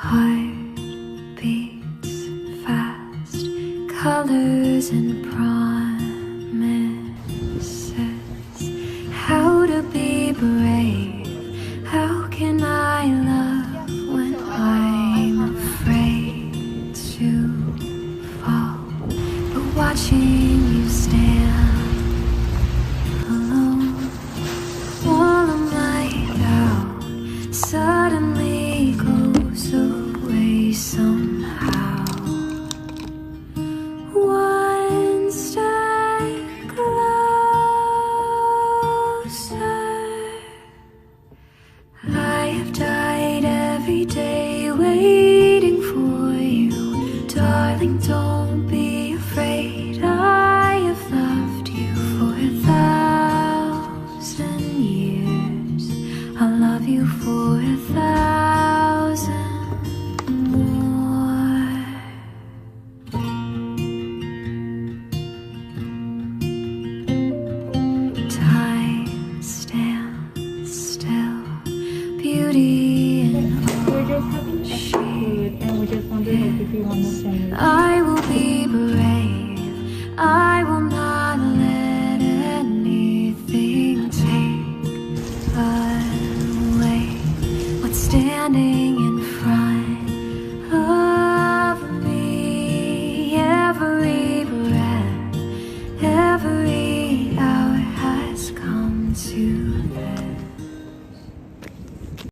Heart beats fast, colors and promises. How to be brave? How can I love when I'm afraid to fall? But watching you stand alone while I'm laid out suddenly goes away somehow. One step closer. I have died every day waiting for you. Darling, don't be afraid. I have loved you for 1,000 years. I'll love you for 1,000 more. Time stands still, beauty in all We're just having a food and we just wondered like if you want to send it.